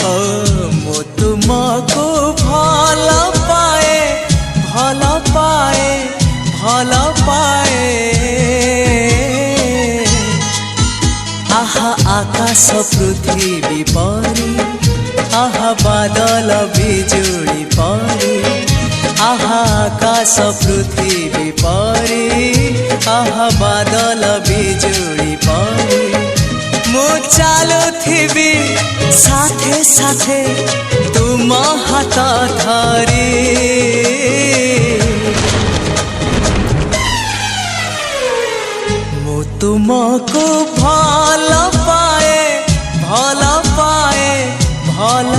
ओ मु तुमको भल पाए भल पाए भल पाए। आहा आकाश पृथ्वी परी आहा बादल बिजुली परी आहा आकाश पृथ्वी परी आहा बादल बिजुली परी। मु चालुथिबी साथे साथे तुम हाथ धरी। मु तुमको भल पाए भल पाए भल